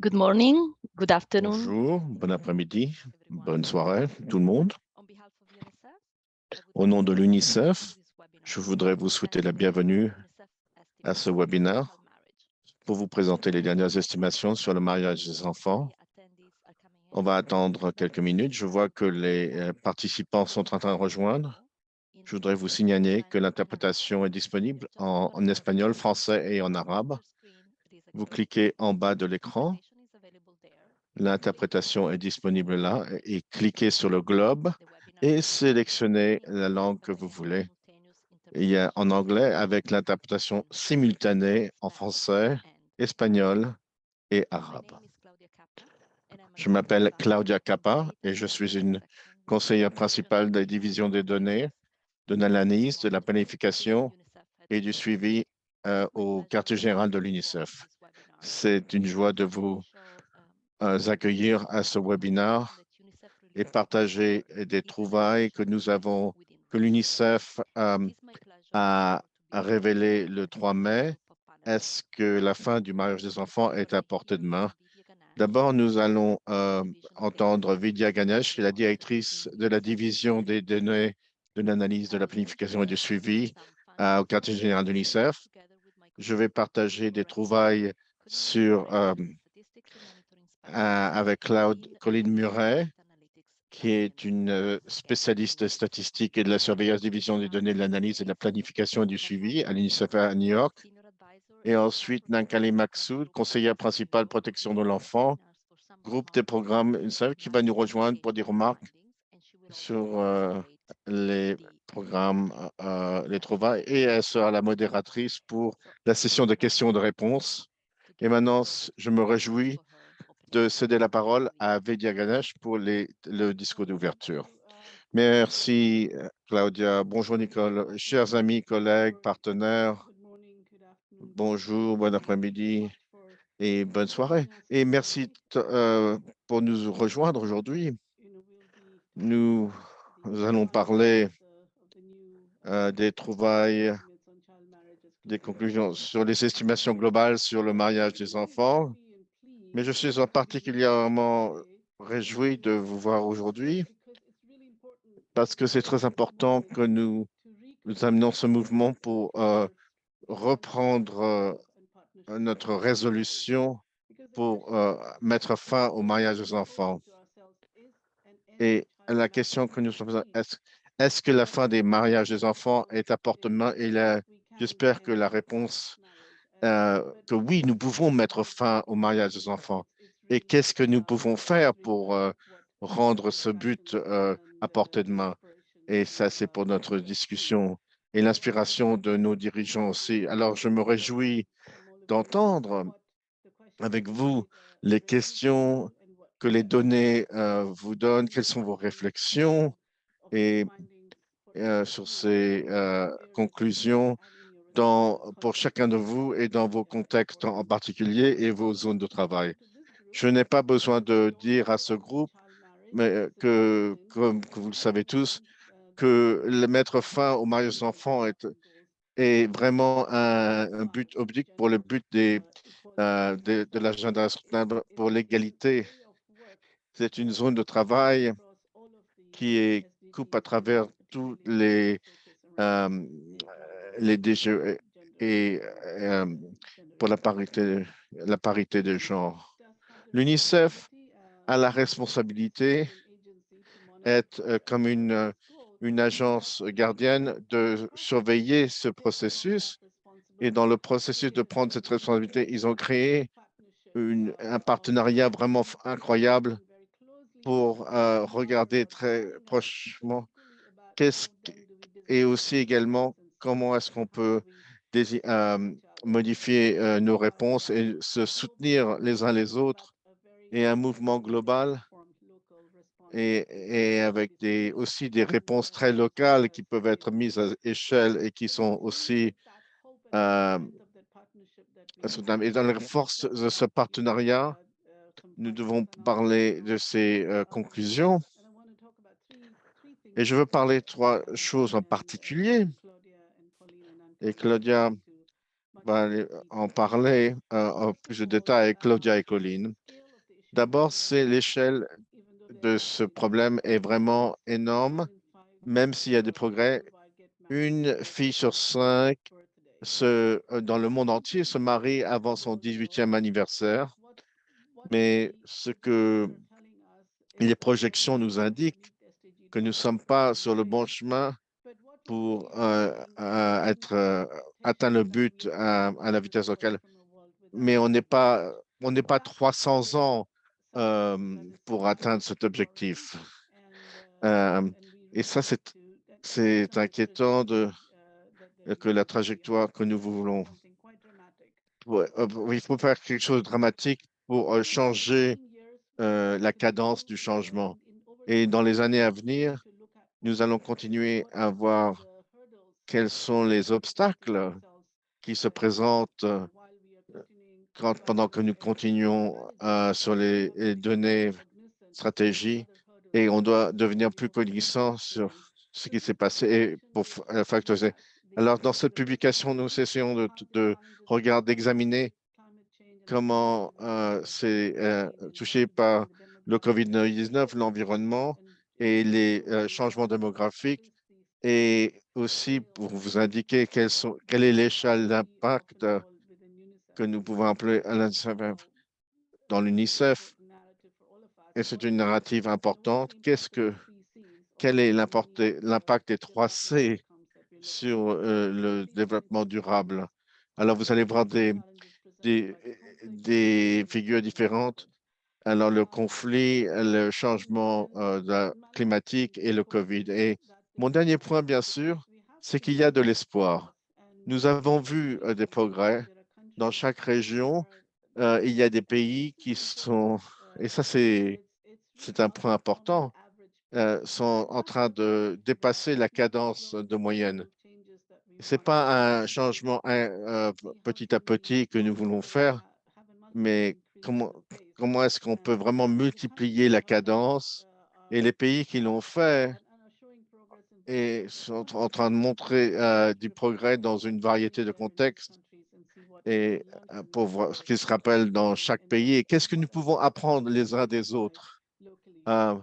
Good morning, good afternoon. Bonjour, bon après-midi, bonne soirée, tout le monde. Au nom de l'UNICEF, je voudrais vous souhaiter la bienvenue à ce webinaire pour vous présenter les dernières estimations sur le mariage des enfants. On va attendre quelques minutes. Je vois que les participants sont en train de rejoindre. Je voudrais vous signaler que l'interprétation est disponible en espagnol, français et en arabe. Vous cliquez en bas de l'écran. L'interprétation est disponible là et cliquez sur le globe et sélectionnez la langue que vous voulez. Il y a en anglais avec l'interprétation simultanée en français, espagnol et arabe. Je m'appelle Claudia Capa et je suis une conseillère principale de la division des données, de l'analyse, de la planification et du suivi au quartier général de l'UNICEF. C'est une joie de vous accueillir à ce webinaire et partager des trouvailles que que l'UNICEF a révélé le 3 mai. Est-ce que la fin du mariage des enfants est à portée de main? D'abord, nous allons entendre Vidya Ganesh, qui est la directrice de la division des données de l'analyse, de la planification et du suivi au quartier général de l'UNICEF. Je vais partager des trouvailles avec Colin Murray, qui est une spécialiste statistique et de la surveillance division des données de l'analyse et de la planification et du suivi à l'UNICEF à New York. Et ensuite, Nankali Maksoud, conseillère principale protection de l'enfant, groupe des programmes UNICEF, qui va nous rejoindre pour des remarques sur les programmes, les trouvailles, et elle sera la modératrice pour la session de questions et de réponses. Et maintenant, je me réjouis de céder la parole à Vidya Ganesh pour le discours d'ouverture. Merci, Claudia. Bonjour, Nicole. Chers amis, collègues, partenaires, bonjour, bon après-midi et bonne soirée. Et merci pour nous rejoindre aujourd'hui. Nous allons parler des trouvailles, des conclusions sur les estimations globales sur le mariage des enfants. Mais je suis particulièrement réjoui de vous voir aujourd'hui parce que c'est très important que nous amenons ce mouvement pour reprendre notre résolution pour mettre fin au mariage des enfants. Et la question que nous sommes, est-ce que la fin des mariages des enfants est à portée de main? Et j'espère que la réponse, que oui, nous pouvons mettre fin au mariage des enfants. Et qu'est-ce que nous pouvons faire pour rendre ce but à portée de main? Et ça, c'est pour notre discussion et l'inspiration de nos dirigeants aussi. Alors, je me réjouis d'entendre avec vous les questions que les données vous donnent, quelles sont vos réflexions et sur ces conclusions pour chacun de vous et dans vos contextes en particulier et vos zones de travail. Je n'ai pas besoin de dire à ce groupe, mais comme que vous le savez tous, que le mettre fin au mariage des enfants est vraiment un but oblique pour le but de l'agenda soutenable pour l'égalité. C'est une zone de travail qui coupe à travers tous euh, les DGE et pour la parité de genre. L'UNICEF a la responsabilité d'être comme une agence gardienne de surveiller ce processus. Et dans le processus de prendre cette responsabilité, ils ont créé un partenariat vraiment incroyable pour regarder très prochement et aussi également comment est-ce qu'on peut modifier nos réponses et se soutenir les uns les autres et un mouvement global et avec aussi des réponses très locales qui peuvent être mises à échelle et qui sont aussi soutenables. Et dans la force de ce partenariat, nous devons parler de ces conclusions. Et je veux parler de trois choses en particulier. Et Claudia va en parler en plus de détails avec Claudia et Colline. D'abord, c'est l'échelle de ce problème est vraiment énorme, même s'il y a des progrès. Une fille sur cinq dans le monde entier se marie avant son 18e anniversaire. Mais ce que les projections nous indiquent, que nous ne sommes pas sur le bon chemin pour atteindre le but à la vitesse locale. Mais on n'est pas 300 ans pour atteindre cet objectif. Euh, et ça, c'est inquiétant que la trajectoire que nous voulons. Ouais, il faut faire quelque chose de dramatique pour changer la cadence du changement. Et dans les années à venir, nous allons continuer à voir quels sont les obstacles qui se présentent pendant que nous continuons sur les données stratégie et on doit devenir plus connaissant sur ce qui s'est passé et pour factoriser. Alors, dans cette publication, nous essayons de regarder, d'examiner comment c'est touché par le COVID-19, l'environnement et les changements démographiques et aussi pour vous indiquer quelle est l'échelle d'impact que nous pouvons appeler dans l'UNICEF. Et c'est une narrative importante. Quel est l'impact des 3C sur le développement durable? Alors, vous allez voir des, des figures différentes. Alors, le conflit, le changement climatique et le COVID. Et mon dernier point, bien sûr, c'est qu'il y a de l'espoir. Nous avons vu des progrès dans chaque région. Il y a des pays qui sont, et ça c'est un point important, sont en train de dépasser la cadence de moyenne. Ce n'est pas un changement petit à petit que nous voulons faire, mais comment est-ce qu'on peut vraiment multiplier la cadence? Et les pays qui l'ont fait et sont en train de montrer du progrès dans une variété de contextes et pour voir ce qui se rappelle dans chaque pays et qu'est-ce que nous pouvons apprendre les uns des autres euh,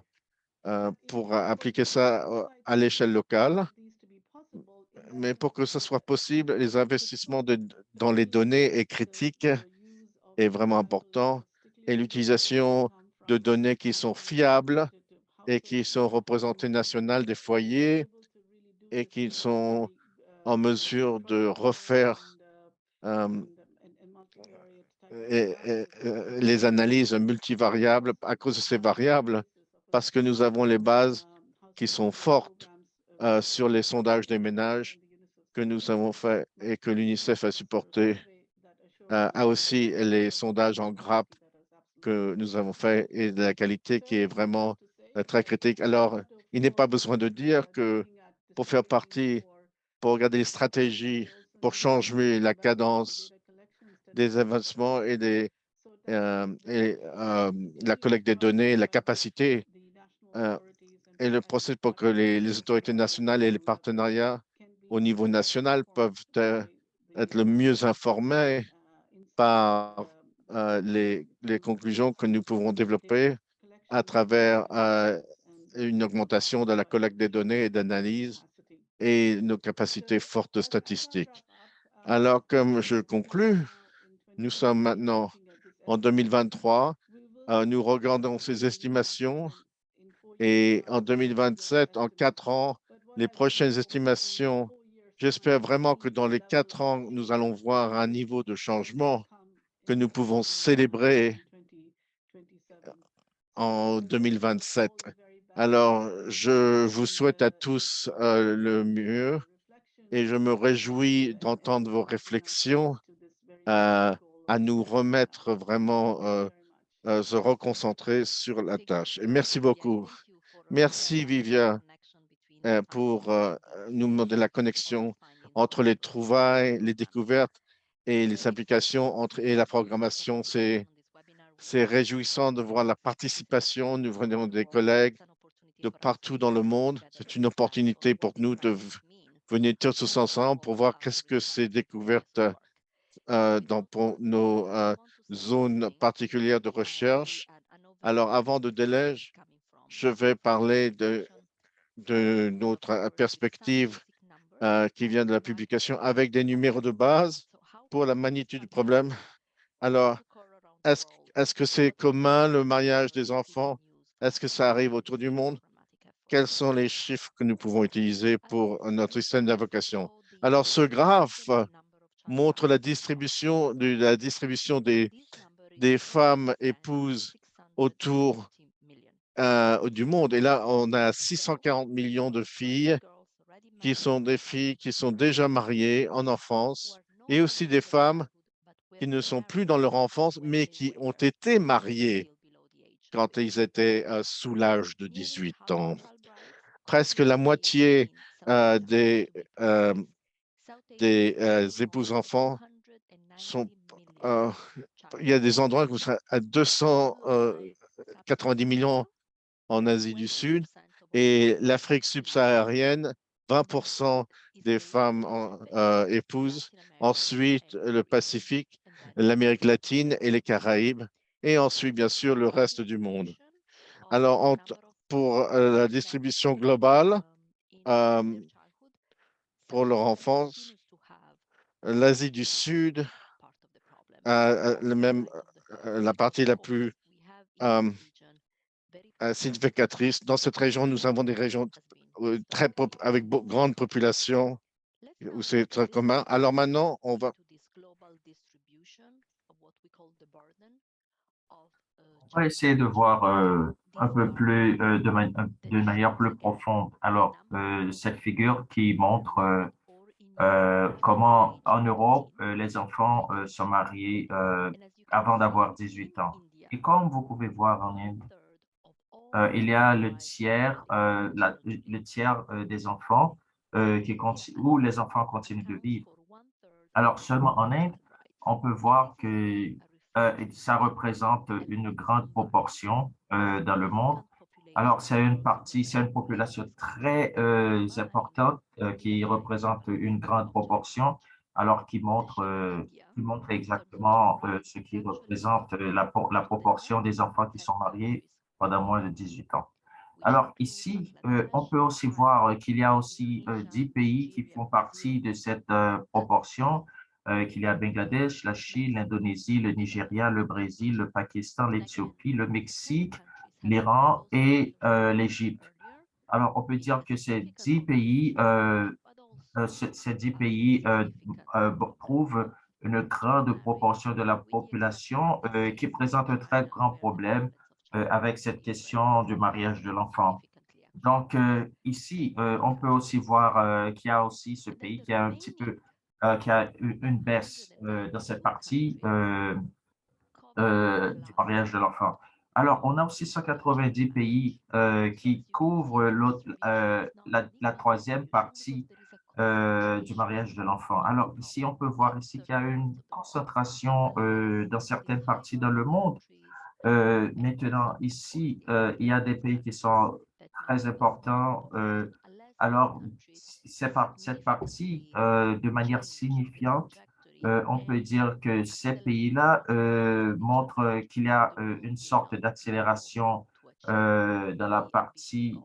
pour appliquer ça à l'échelle locale. Mais pour que ce soit possible, les investissements dans les données est critique est vraiment important et l'utilisation de données qui sont fiables et qui sont représentées nationales des foyers et qui sont en mesure de refaire euh, les analyses multivariables à cause de ces variables, parce que nous avons les bases qui sont fortes sur les sondages des ménages que nous avons fait et que l'UNICEF a supporté, a aussi les sondages en grappe que nous avons fait et de la qualité qui est vraiment très critique. Alors, il n'est pas besoin de dire que pour faire partie, pour regarder les stratégies, pour changer la cadence des investissements et la collecte des données, la capacité euh, et le processus pour que les autorités nationales et les partenariats au niveau national peuvent être le mieux informés par les conclusions que nous pouvons développer à travers une augmentation de la collecte des données et d'analyse et nos capacités fortes de statistiques. Alors, comme je conclus, nous sommes maintenant en 2023. Nous regardons ces estimations et en 2027, en 4 ans, les prochaines estimations, j'espère vraiment que dans les 4 ans, nous allons voir un niveau de changement que nous pouvons célébrer en 2027. Alors, je vous souhaite à tous le mieux et je me réjouis d'entendre vos réflexions euh, à nous remettre vraiment, se reconcentrer sur la tâche. Et merci beaucoup. Merci, Vivia, pour nous demander la connexion entre les trouvailles, les découvertes et les implications et la programmation. C'est réjouissant de voir la participation. Nous venons des collègues de partout dans le monde. C'est une opportunité pour nous de venir tous ensemble pour voir qu'est-ce que ces découvertes pour nos zones particulières de recherche Alors, avant de délai, je vais parler de notre perspective qui vient de la publication avec des numéros de base pour la magnitude du problème. Alors, est-ce est-ce que c'est commun le mariage des enfants? Est-ce que ça arrive autour du monde? Quels sont les chiffres que nous pouvons utiliser pour notre système d'invocation? Alors, ce graphe montre la distribution des femmes épouses autour du monde. Et là, on a 640 millions de filles qui sont des filles qui sont déjà mariées en enfance et aussi des femmes qui ne sont plus dans leur enfance, mais qui ont été mariées quand ils étaient sous l'âge de 18 ans. Presque la moitié euh, des, euh, des épouses enfants sont. euh, il y a des endroits où vous serez à 290 millions en Asie du Sud et l'Afrique subsaharienne, 20% des femmes épouses. Ensuite, le Pacifique, l'Amérique latine et les Caraïbes. Et ensuite, bien sûr, le reste du monde. Alors, pour la distribution globale, euh, pour leur enfance, l'Asie du Sud a la partie la plus euh, significatrice. Dans cette région, nous avons des régions avec grande population où c'est très commun. Alors maintenant, on va. On va essayer de voir un peu plus, de manière plus profonde. Alors, cette figure qui montre comment en Europe, les enfants sont mariés avant d'avoir 18 ans. Et comme vous pouvez voir en Inde, il y a le tiers des enfants où les enfants continuent de vivre. Alors, seulement en Inde, on peut voir que ça représente une grande proportion dans le monde. Alors, c'est une population très importante qui représente une grande proportion, alors qui montre exactement ce qui représente la proportion des enfants qui sont mariés pendant moins de 18 ans. Alors ici, on peut aussi voir qu'il y a aussi 10 pays qui font partie de cette proportion, qu'il y a Bangladesh, la Chine, l'Indonésie, le Nigeria, le Brésil, le Pakistan, l'Éthiopie, le Mexique, l'Iran et l'Égypte. Alors, on peut dire que ces 10 pays prouvent une grande proportion de la population qui présente un très grand problème avec cette question du mariage de l'enfant. Donc, ici, on peut aussi voir qu'il y a aussi ce pays qui a un petit peu, qui a une baisse dans cette partie du mariage de l'enfant. Alors, on a aussi 190 pays qui couvrent la troisième partie du mariage de l'enfant. Alors, ici, on peut voir ici qu'il y a une concentration dans certaines parties dans le monde. Maintenant, ici, il y a des pays qui sont très importants. Alors, cette partie, de manière signifiante, on peut dire que ces pays-là montrent qu'il y a une sorte d'accélération dans la partie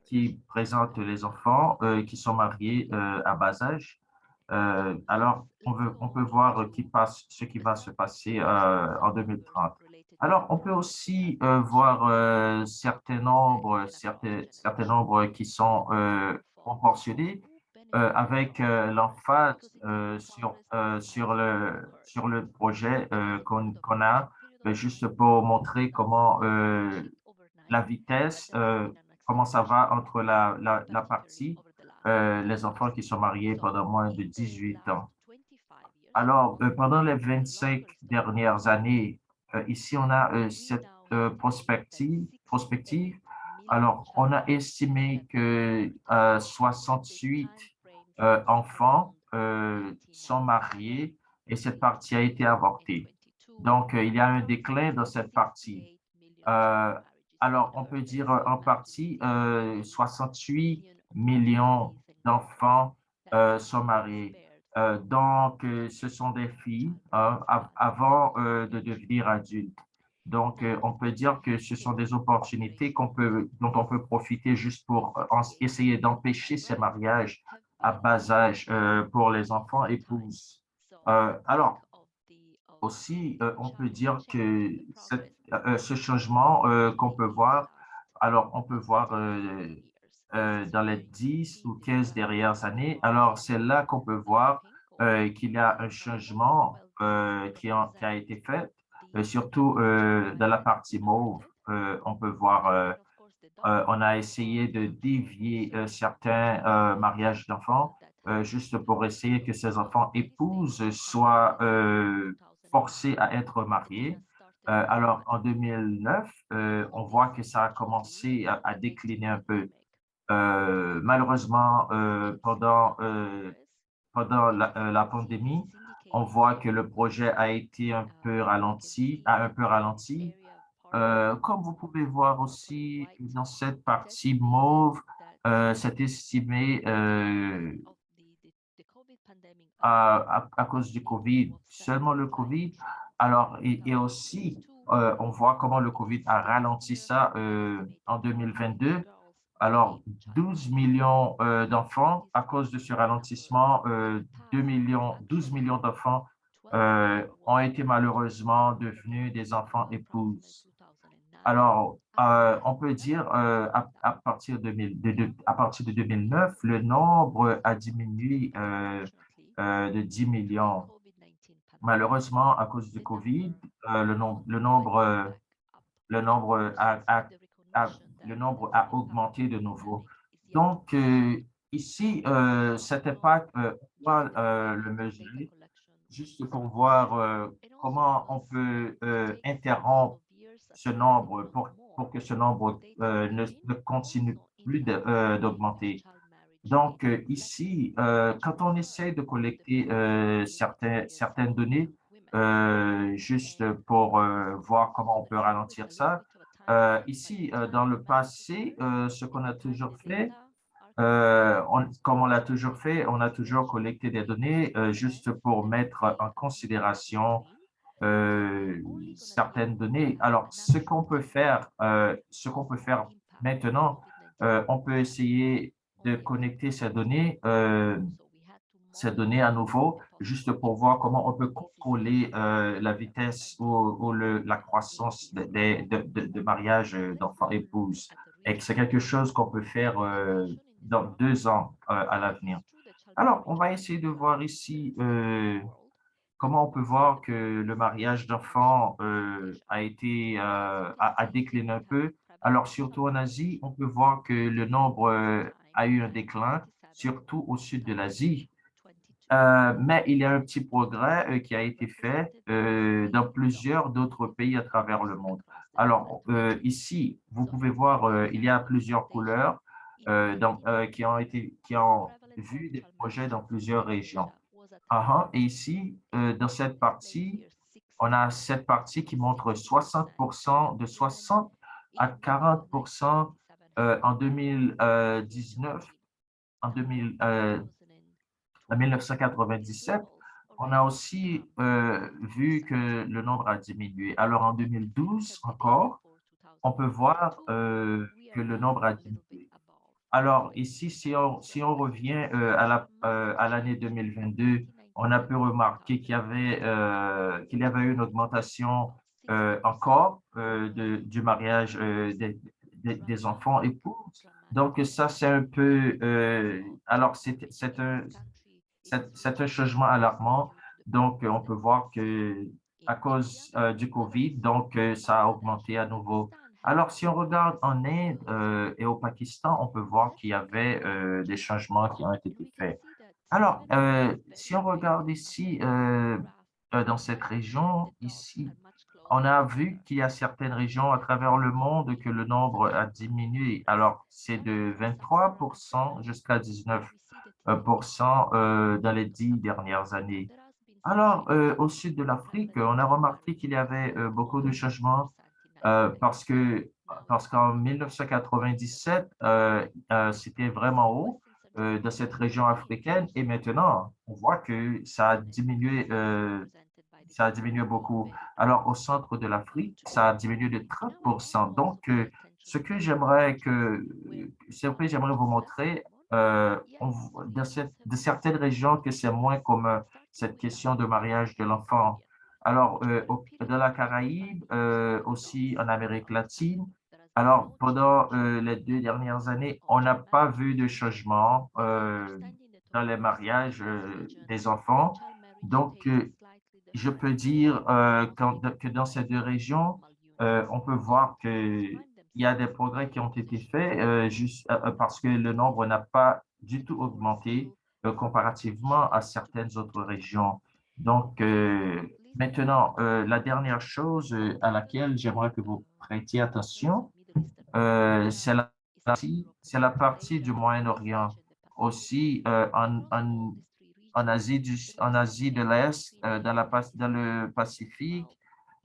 qui présente les enfants qui sont mariés à bas âge. Alors, on peut voir ce qui va se passer en 2030. Alors, on peut aussi voir certains nombres qui sont proportionnés avec l'emphase sur le projet qu'on a, juste pour montrer comment la vitesse, comment ça va entre la partie, les enfants qui sont mariés pendant moins de 18 ans. Alors, pendant les 25 dernières années, ici, on a cette prospective. Alors, on a estimé que 68 enfants sont mariés et cette partie a été avortée. Donc, il y a un déclin dans cette partie. Euh, alors, on peut dire en partie, 68 millions d'enfants sont mariés. Donc, ce sont des filles avant de devenir adultes. Donc, on peut dire que ce sont des opportunités dont on peut profiter juste pour essayer d'empêcher ces mariages à bas âge pour les enfants épouses. Alors, aussi, on peut dire que ce changement qu'on peut voir, alors on peut voir dans les 10 ou 15 dernières années, alors c'est là qu'on peut voir qu'il y a un changement qui a été fait, surtout dans la partie mauve. On peut voir, on a essayé de dévier certains mariages d'enfants juste pour essayer que ces enfants épouses soient forcés à être mariés. Alors, en 2009, on voit que ça a commencé à décliner un peu. Malheureusement, pendant la pandémie, on voit que le projet a été un peu ralenti, comme vous pouvez voir aussi dans cette partie mauve, c'est estimé à cause du COVID, seulement le COVID. Alors, et aussi, on voit comment le COVID a ralenti ça en 2022. Alors, 12 millions d'enfants, à cause de ce ralentissement, 12 millions d'enfants ont été malheureusement devenus des enfants épouses. Alors, on peut dire à partir à partir de 2009, le nombre a diminué de 10 millions. Malheureusement, à cause du COVID, le nombre le nombre a augmenté de nouveau. Donc, ici, cet impact, on va le mesurer juste pour voir comment on peut interrompre ce nombre pour que ce nombre ne continue plus d'augmenter. Donc, ici, quand on essaie de collecter certaines données, juste pour voir comment on peut ralentir ça, ici, dans le passé, ce qu'on a toujours fait, comme on l'a toujours fait, on a toujours collecté des données juste pour mettre en considération certaines données. Alors, ce qu'on peut faire maintenant, on peut essayer de connecter ces données à nouveau, juste pour voir comment on peut contrôler la vitesse ou la croissance de mariage d'enfants-épouses. Et que c'est quelque chose qu'on peut faire dans 2 ans à l'avenir. Alors, on va essayer de voir ici comment on peut voir que le mariage d'enfants a décliné un peu. Alors, surtout en Asie, on peut voir que le nombre a eu un déclin, surtout au sud de l'Asie. Mais il y a un petit progrès qui a été fait dans plusieurs d'autres pays à travers le monde. Alors, ici, vous pouvez voir, il y a plusieurs couleurs qui ont vu des projets dans plusieurs régions. Et ici, dans cette partie, on a cette partie qui montre 60%, de 60 à 40% en 2019, en 2000, en 1997. On a aussi vu que le nombre a diminué. Alors, en 2012 encore, on peut voir que le nombre a diminué. Alors, ici, si on revient à l'année 2022, on a pu remarquer qu'il y avait une augmentation encore du mariage des enfants épouses. Donc, ça, c'est un peu, alors, c'est un changement alarmant. Donc, on peut voir que à cause du COVID, donc, ça a augmenté à nouveau. Alors, si on regarde en Inde et au Pakistan, on peut voir qu'il y avait des changements qui ont été faits. Alors, si on regarde ici, dans cette région, ici, on a vu qu'il y a certaines régions à travers le monde que le nombre a diminué. Alors, c'est de 23% jusqu'à 19% dans les 10 dernières années. Alors, au sud de l'Afrique, on a remarqué qu'il y avait beaucoup de changements parce qu'en 1997, c'était vraiment haut dans cette région africaine et maintenant, on voit que ça a diminué ça a diminué beaucoup. Alors, au centre de l'Afrique, ça a diminué de 30%. Donc, ce que j'aimerais vous montrer, de certaines régions que c'est moins commun, cette question de mariage de l'enfant. Alors, dans la Caraïbe, aussi en Amérique latine, alors pendant les 2 dernières années, on n'a pas vu de changement dans les mariages des enfants. Donc, je peux dire que dans ces deux régions, on peut voir qu'il y a des progrès qui ont été faits juste parce que le nombre n'a pas du tout augmenté comparativement à certaines autres régions. Donc, maintenant, la dernière chose à laquelle j'aimerais que vous prêtiez attention, c'est la partie du Moyen-Orient. Aussi, en Asie de l'Est, dans le Pacifique,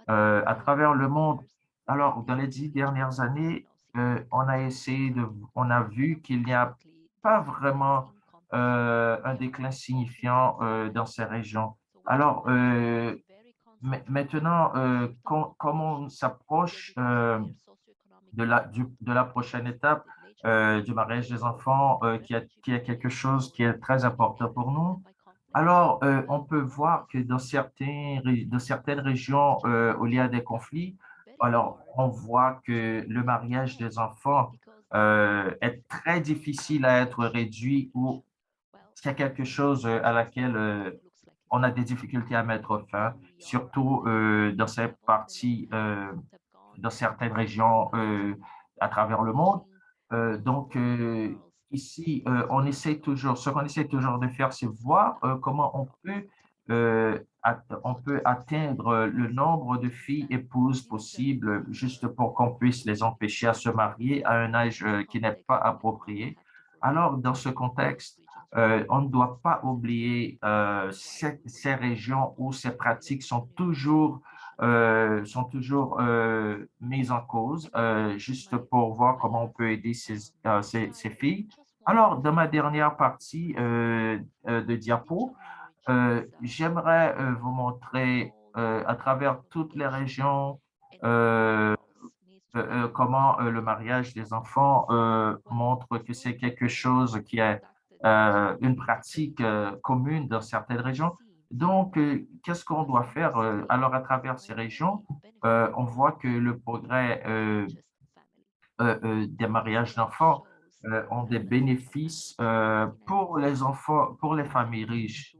à travers le monde. Alors, dans les 10 dernières années, on a vu qu'il n'y a pas vraiment un déclin signifiant dans ces régions. Alors, maintenant, comme on s'approche de la prochaine étape du mariage des enfants, qui est quelque chose qui est très important pour nous. Alors, on peut voir que dans certaines régions où il y a des conflits, alors on voit que le mariage des enfants est très difficile à être réduit ou c'est quelque chose à laquelle on a des difficultés à mettre fin, surtout dans certaines régions à travers le monde. Donc, ici, ce qu'on essaie toujours de faire, c'est voir comment on peut atteindre le nombre de filles épouses possible, juste pour qu'on puisse les empêcher à se marier à un âge qui n'est pas approprié. Alors, dans ce contexte, on ne doit pas oublier ces régions où ces pratiques sont toujours mises en cause, juste pour voir comment on peut aider ces filles. Alors, dans ma dernière partie de diapo, j'aimerais vous montrer à travers toutes les régions comment le mariage des enfants montre que c'est quelque chose qui est une pratique commune dans certaines régions. Donc, qu'est-ce qu'on doit faire? Alors, à travers ces régions, on voit que le progrès des mariages d'enfants ont des bénéfices pour les enfants, pour les familles riches.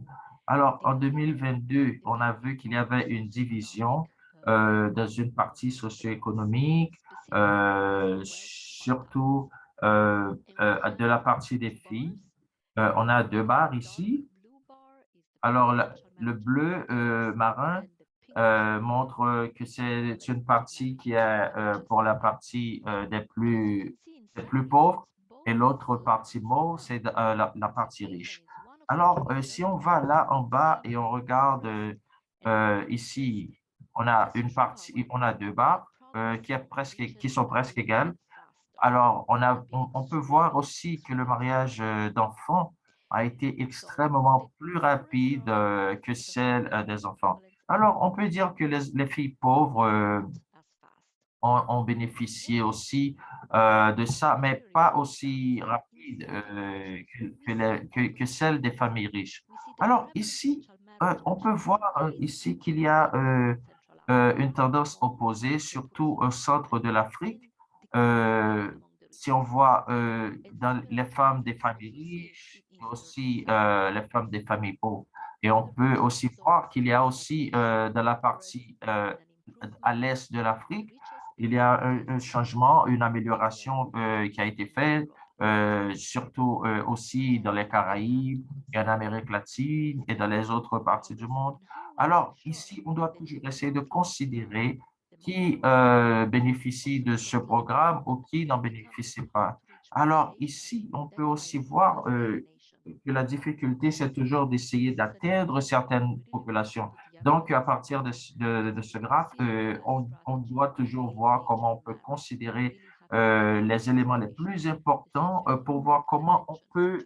Alors, en 2022, on a vu qu'il y avait une division dans une partie socio-économique, surtout de la partie des filles. On a deux barres ici. Alors, le bleu marin montre que c'est une partie qui est pour la partie des plus pauvres et l'autre partie mauve, c'est la partie riche. Alors, si on va là en bas et on regarde ici, on a deux barres qui sont presque égales. Alors, on peut voir aussi que le mariage d'enfants a été extrêmement plus rapide que celle des enfants. Alors, on peut dire que les filles pauvres ont bénéficié aussi de ça, mais pas aussi rapide que celle des familles riches. Alors, ici, on peut voir ici qu'il y a une tendance opposée, surtout au centre de l'Afrique. Euh, Si on voit dans les femmes des familles riches, et aussi les femmes des familles pauvres. Et on peut aussi voir qu'il y a aussi dans la partie à l'est de l'Afrique, il y a un changement, une amélioration qui a été faite, surtout aussi dans les Caraïbes et en Amérique latine et dans les autres parties du monde. Alors, ici, on doit toujours essayer de considérer qui bénéficie de ce programme ou qui n'en bénéficie pas. Alors, ici, on peut aussi voir que la difficulté, c'est toujours d'essayer d'atteindre certaines populations. Donc, à partir de ce graphe, on doit toujours voir comment on peut considérer les éléments les plus importants pour voir comment on peut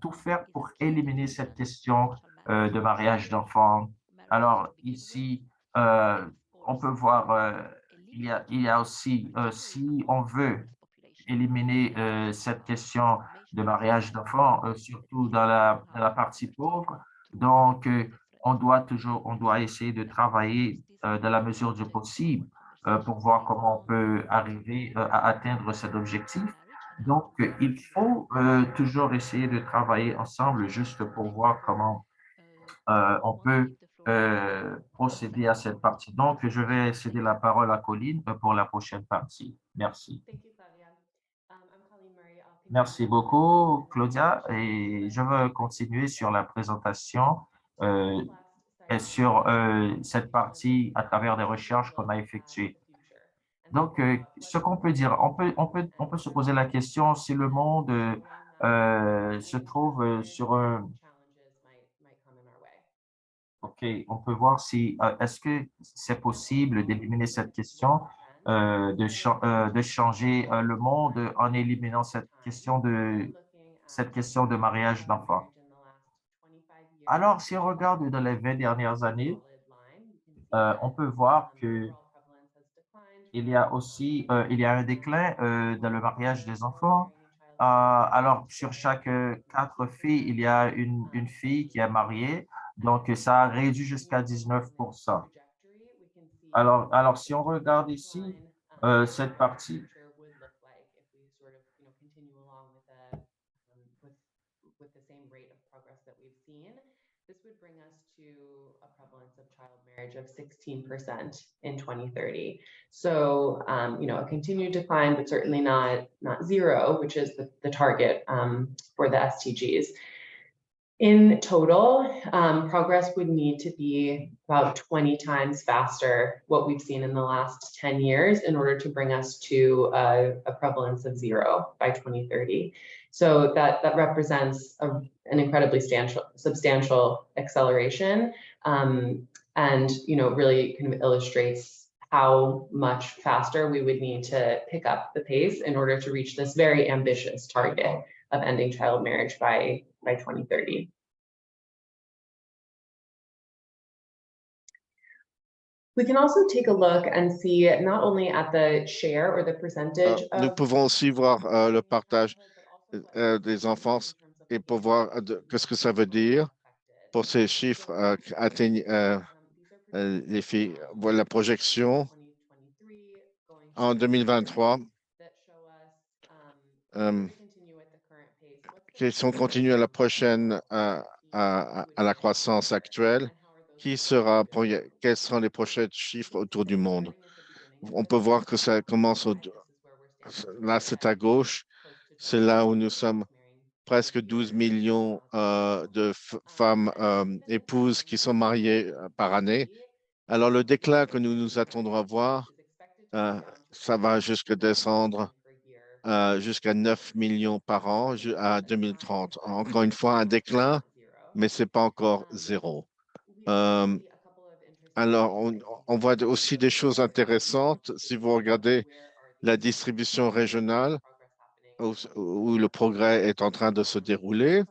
tout faire pour éliminer cette question de mariage d'enfants. Alors ici, on peut voir, il y a aussi, si on veut éliminer cette question de mariage d'enfants, surtout dans la partie pauvre. Donc, on doit essayer de travailler dans la mesure du possible pour voir comment on peut arriver à atteindre cet objectif. Donc, il faut toujours essayer de travailler ensemble juste pour voir comment on peut procéder à cette partie. Donc, je vais céder la parole à Colline pour la prochaine partie. Merci. Merci beaucoup, Claudia. Et je veux continuer sur la présentation euh, et sur cette partie à travers des recherches qu'on a effectuées. Donc, ce qu'on peut dire, on peut se poser la question si le monde se trouve sur un. OK, on peut voir si est-ce que c'est possible d'éliminer cette question, de changer le monde en éliminant cette question de mariage d'enfants. Alors, si on regarde dans les 20 dernières années, on peut voir que il y a aussi il y a un déclin dans le mariage des enfants. Alors, sur chaque 4 filles, il y a une fille qui est mariée, donc ça a réduit jusqu'à 19%. Alors, si on regarde ici, cette partie, this would bring us to a prevalence of child marriage of 16% in 2030. So, a continued decline, but certainly not zero, which is the target for the STGs. In total, progress would need to be about 20 times faster what we've seen in the last 10 years in order to bring us to a prevalence of zero by 2030. So that represents an incredibly substantial acceleration, and really kind of illustrates how much faster we would need to pick up the pace in order to reach this very ambitious target of ending child marriage by 2030. We can also take a look and see not only at the share or the percentage Nous of pouvons aussi voir le partage des enfants et pour voir qu'est-ce que ça veut dire pour ces chiffres atteignent les filles. Voilà la projection en 2023 qui sont continues à la prochaine à la croissance actuelle. Quels seront les prochains chiffres autour du monde? On peut voir que ça commence là, c'est à gauche. C'est là où nous sommes presque 12 millions de femmes épouses qui sont mariées par année. Alors, le déclin que nous nous attendons à voir, ça va jusqu'à descendre jusqu'à 9 millions par an à 2030. Encore une fois, un déclin, mais ce n'est pas encore zéro. Alors, on voit aussi des choses intéressantes. Si vous regardez la distribution régionale, où le progrès est en train de se dérouler.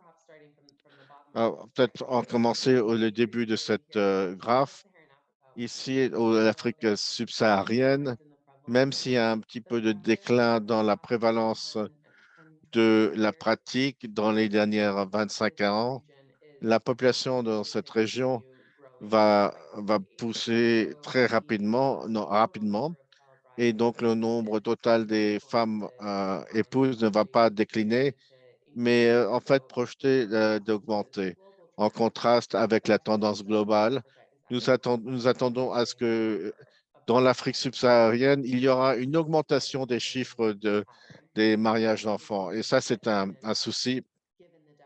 Peut-être en commencer au début de cette graphe. Ici, l'Afrique subsaharienne, même s'il y a un petit peu de déclin dans la prévalence de la pratique dans les dernières 25 ans, la population dans cette région va pousser très rapidement, non, rapidement, et donc le nombre total des femmes épouses ne va pas décliner, mais en fait projeté d'augmenter. En contraste avec la tendance globale, nous attendons à ce que dans l'Afrique subsaharienne, il y aura une augmentation des chiffres des mariages d'enfants. Et ça, c'est un souci.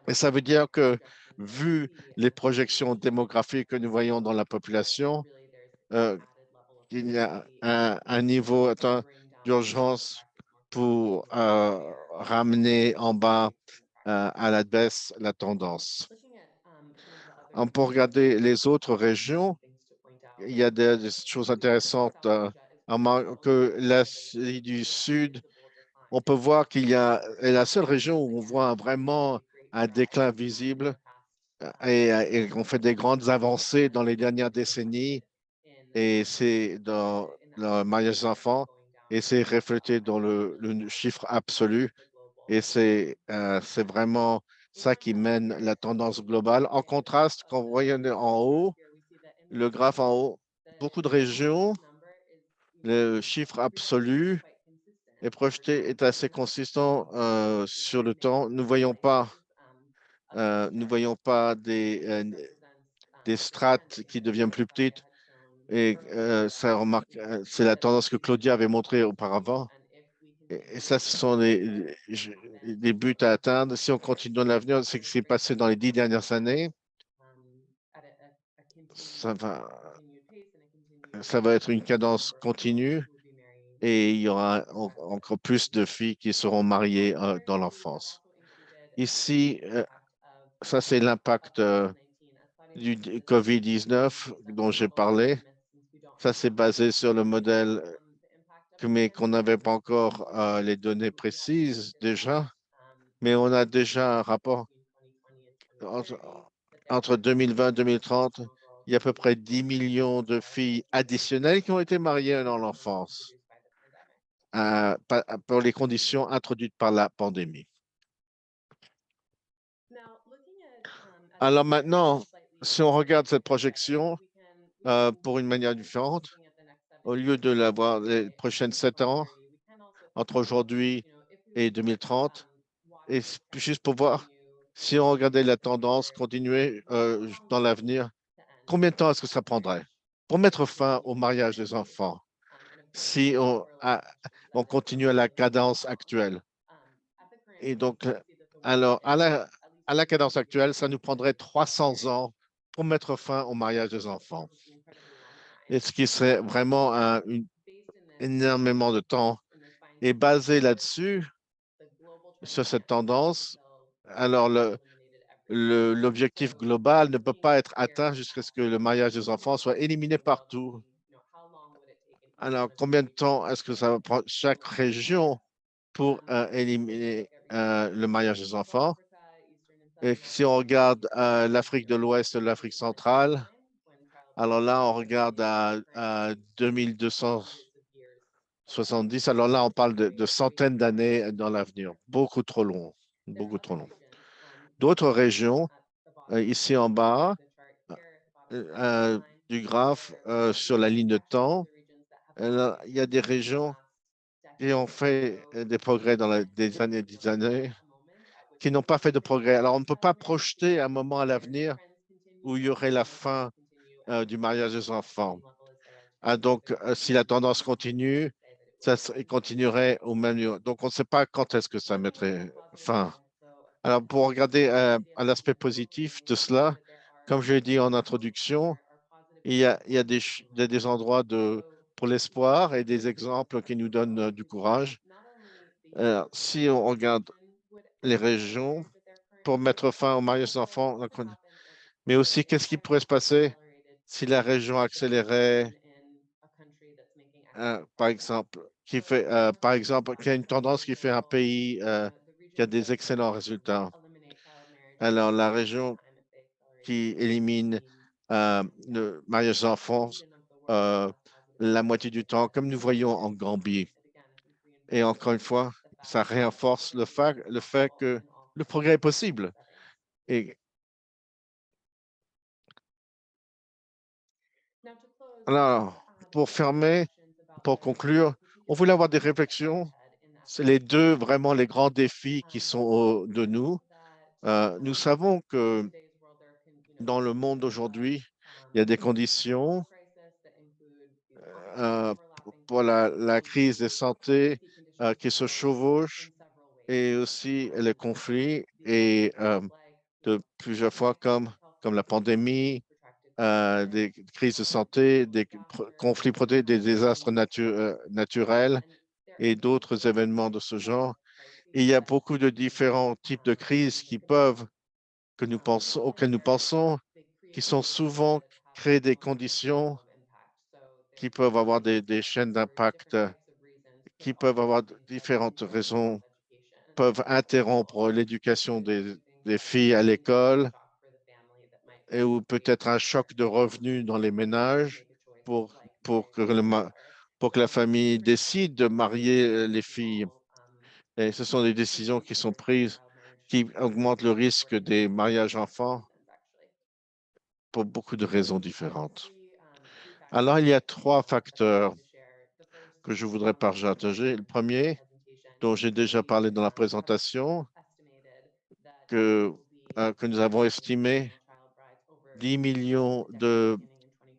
Et ça veut dire que, vu les projections démographiques que nous voyons dans la population, il y a un niveau d'urgence pour ramener en bas à la baisse la tendance. On peut regarder les autres régions. Il y a des choses intéressantes. Que l'Asie du Sud, on peut voir qu'il y a est la seule région où on voit vraiment un déclin visible. et on fait des grandes avancées dans les dernières décennies et c'est dans le mariage des enfants et c'est reflété dans le chiffre absolu et c'est vraiment ça qui mène la tendance globale. En contraste, quand vous voyez en haut, le graphe en haut, beaucoup de régions, le chiffre absolu est projeté, est assez consistant sur le temps. Nous voyons pas des strates qui deviennent plus petites. Et ça remarque, c'est la tendance que Claudia avait montrée auparavant. Et ça, ce sont des buts à atteindre. Si on continue dans l'avenir, c'est ce qui s'est passé dans les 10 dernières années. Ça va être une cadence continue et il y aura encore plus de filles qui seront mariées dans l'enfance. Ici, ça, c'est l'impact du COVID-19 dont j'ai parlé. Ça, c'est basé sur le modèle, mais qu'on n'avait pas encore les données précises déjà. Mais on a déjà un rapport entre, entre 2020 et 2030. Il y a à peu près 10 millions de filles additionnelles qui ont été mariées dans l'enfance pour les conditions introduites par la pandémie. Alors maintenant, si on regarde cette projection pour une manière différente, au lieu de l'avoir les prochaines 7 ans, entre aujourd'hui et 2030, et juste pour voir si on regardait la tendance continuer dans l'avenir, combien de temps est-ce que ça prendrait pour mettre fin au mariage des enfants si on continue à la cadence actuelle? Et donc, alors, à la cadence actuelle, ça nous prendrait 300 ans pour mettre fin au mariage des enfants. Et ce qui serait vraiment énormément de temps. Et basé là-dessus, sur cette tendance, alors l'objectif global ne peut pas être atteint jusqu'à ce que le mariage des enfants soit éliminé partout. Alors, combien de temps est-ce que ça va prendre chaque région pour éliminer le mariage des enfants? Et si on regarde l'Afrique de l'Ouest et l'Afrique centrale, alors là, on regarde à 2270. Alors là, on parle de centaines d'années dans l'avenir. Beaucoup trop long. Beaucoup trop long. D'autres régions, ici en bas, euh, du graphe sur la ligne de temps, il y a des régions qui ont fait des progrès dans des années, des années, qui n'ont pas fait de progrès. Alors, on ne peut pas projeter un moment à l'avenir où il y aurait la fin du mariage des enfants. Donc, si la tendance continue, il continuerait au même niveau. Donc, on ne sait pas quand est-ce que ça mettrait fin. Alors, pour regarder à l'aspect positif de cela, comme je l'ai dit en introduction, il y a des endroits pour l'espoir et des exemples qui nous donnent du courage. Si on regarde les régions pour mettre fin au mariage des enfants, mais aussi qu'est-ce qui pourrait se passer si la région accélérait, par exemple, par exemple, qui a une tendance qui fait un pays qui a des excellents résultats. Alors, la région qui élimine le mariage des enfants la moitié du temps, comme nous voyons en Gambie. Et encore une fois, ça renforce le fait que le progrès est possible. Et alors, pour fermer, pour conclure, on voulait avoir des réflexions. C'est les deux vraiment les grands défis qui sont de nous. Nous savons que dans le monde d'aujourd'hui, il y a des conditions pour la crise de santé qui se chevauchent et aussi les conflits et de plusieurs fois comme la pandémie, des crises de santé, des conflits, des désastres naturels et d'autres événements de ce genre. Et il y a beaucoup de différents types de crises auxquelles nous pensons, qui sont souvent créées des conditions qui peuvent avoir des chaînes d'impact, qui peuvent avoir différentes raisons, peuvent interrompre l'éducation des filles à l'école et ou peut-être un choc de revenus dans les ménages pour, pour que pour que la famille décide de marier les filles. Et ce sont des décisions qui sont prises qui augmentent le risque des mariages enfants pour beaucoup de raisons différentes. Alors, il y a trois facteurs que je voudrais partager. Le premier, dont j'ai déjà parlé dans la présentation, que nous avons estimé 10 millions de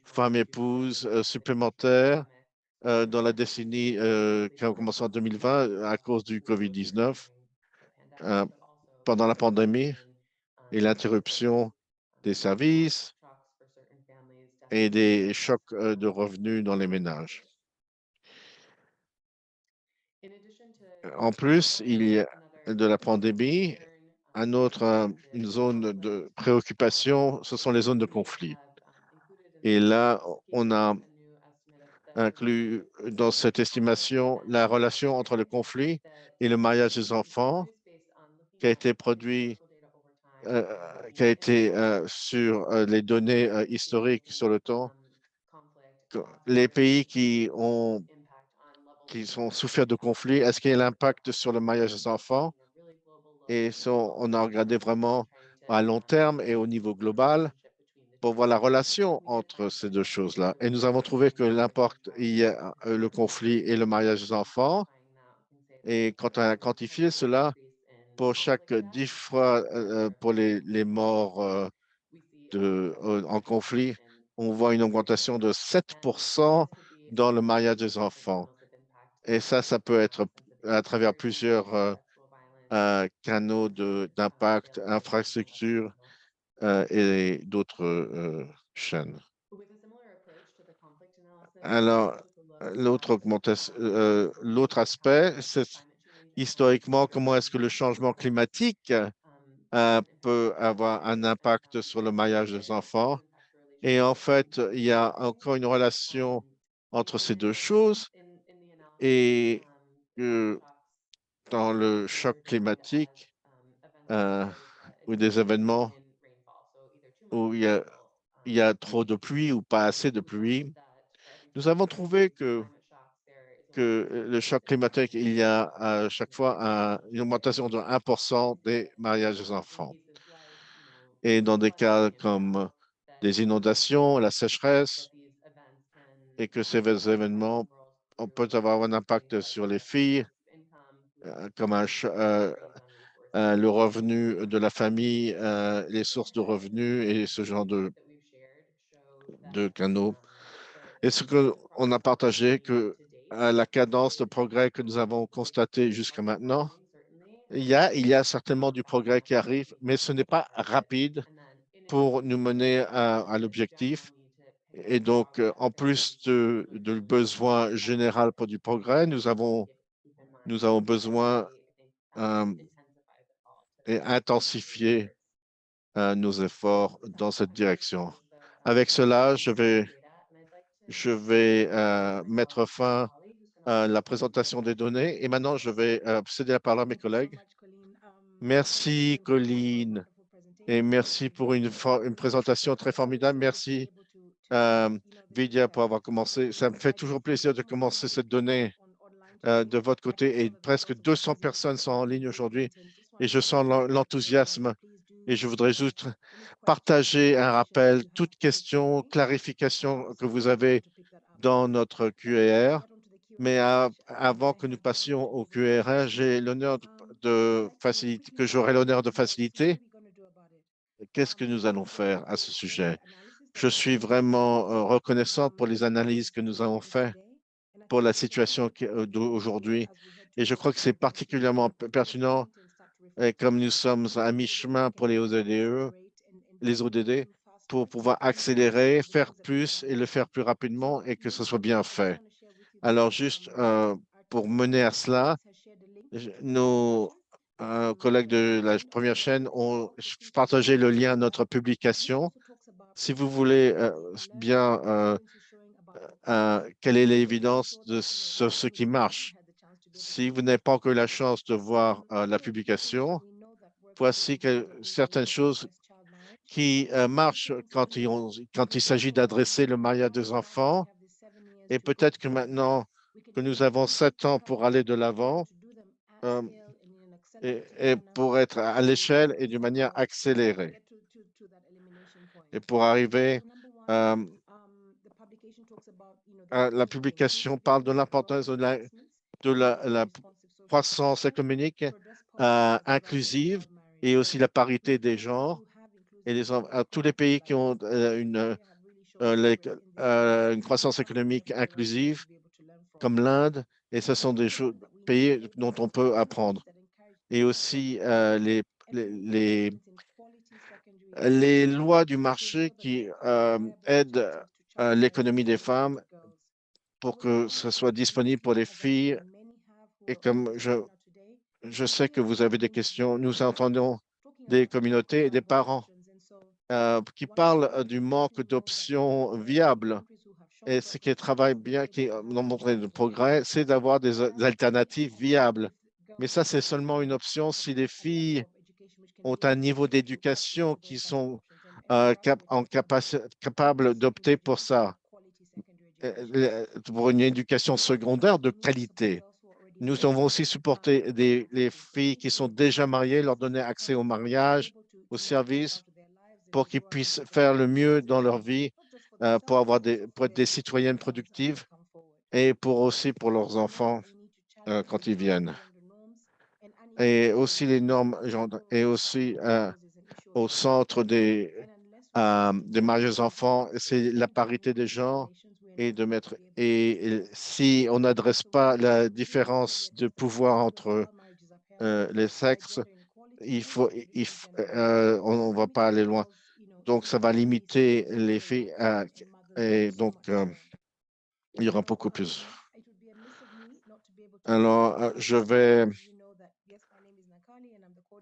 femmes épouses supplémentaires dans la décennie qui a commencé en 2020 à cause du COVID-19, pendant la pandémie et l'interruption des services et des chocs de revenus dans les ménages. En plus, il y a de la pandémie, une zone de préoccupation, ce sont les zones de conflit. Et là, on a inclus dans cette estimation la relation entre le conflit et le mariage des enfants qui a été produit, qui a été sur les données historiques sur le temps. Les pays qui sont souffert de conflits, est-ce qu'il y a l'impact sur le mariage des enfants? Et on a regardé vraiment à long terme et au niveau global pour voir la relation entre ces deux choses-là. Et nous avons trouvé que l'impact, il y a le conflit et le mariage des enfants. Et quand on a quantifié cela, pour chaque 10 fois pour les morts en conflit, on voit une augmentation de 7% dans le mariage des enfants. Et ça peut être à travers plusieurs canaux d'impact, infrastructures et d'autres chaînes. Alors, l'autre aspect, c'est historiquement comment est-ce que le changement climatique peut avoir un impact sur le mariage des enfants. Et en fait, il y a encore une relation entre ces deux choses et dans le choc climatique ou des événements où il y a trop de pluie ou pas assez de pluie, nous avons trouvé que le choc climatique, il y a à chaque fois une augmentation de 1% des mariages des enfants. Et dans des cas comme des inondations, la sécheresse, et que ces événements on peut avoir un impact sur les filles, comme le revenu de la famille, les sources de revenus et ce genre de canaux. Et ce qu'on a partagé, que à la cadence de progrès que nous avons constaté jusqu'à maintenant, il y a certainement du progrès qui arrive, mais ce n'est pas rapide pour nous mener à l'objectif. Et donc, en plus de besoin général pour du progrès, nous avons besoin et intensifier nos efforts dans cette direction. Avec cela, je vais mettre fin à la présentation des données et maintenant je vais céder la parole à mes collègues. Merci, Colline, et merci pour une présentation très formidable. Merci, Vidya, pour avoir commencé. Ça me fait toujours plaisir de commencer cette donnée de votre côté et presque 200 personnes sont en ligne aujourd'hui et je sens l'enthousiasme et je voudrais juste partager un rappel, toute question, clarification que vous avez dans notre QAR. Mais avant que nous passions au QAR, j'ai l'honneur de faciliter, que j'aurai l'honneur de faciliter. Qu'est-ce que nous allons faire à ce sujet? Je suis vraiment reconnaissant pour les analyses que nous avons faites pour la situation d'aujourd'hui. Et je crois que c'est particulièrement pertinent, comme nous sommes à mi-chemin pour les ODD, pour pouvoir accélérer, faire plus et le faire plus rapidement et que ce soit bien fait. Alors, juste pour mener à cela, nos collègues de la première chaîne ont partagé le lien à notre publication. Si vous voulez bien quelle est l'évidence de ce qui marche. Si vous n'avez pas encore eu la chance de voir la publication, voici certaines choses qui marche quand il s'agit d'adresser le mariage des enfants. Et peut-être que maintenant que nous avons 7 ans pour aller de l'avant et pour être à l'échelle et d'une manière accélérée. Et pour arriver la publication parle de l'importance de la croissance économique inclusive et aussi la parité des genres. Et tous les pays qui ont une croissance économique inclusive, comme l'Inde, et ce sont des pays dont on peut apprendre. Et aussi les lois du marché qui aident l'économie des femmes pour que ce soit disponible pour les filles. Et comme je sais que vous avez des questions, nous entendons des communautés et des parents qui parlent du manque d'options viables. Et ce qui travaille bien, qui ont montré de progrès, c'est d'avoir des alternatives viables. Mais ça, c'est seulement une option si les filles ont un niveau d'éducation qui sont capables d'opter pour ça, pour une éducation secondaire de qualité. Nous avons aussi supporté les filles qui sont déjà mariées, leur donner accès au mariage, au service, pour qu'ils puissent faire le mieux dans leur vie, pour être des citoyennes productives et aussi pour leurs enfants quand ils viennent. Et aussi les normes, et aussi au centre des mariages enfants, c'est la parité des genres et si on n'adresse pas la différence de pouvoir entre les sexes, on ne va pas aller loin. Donc, ça va limiter les filles et donc, il y aura beaucoup plus. Alors,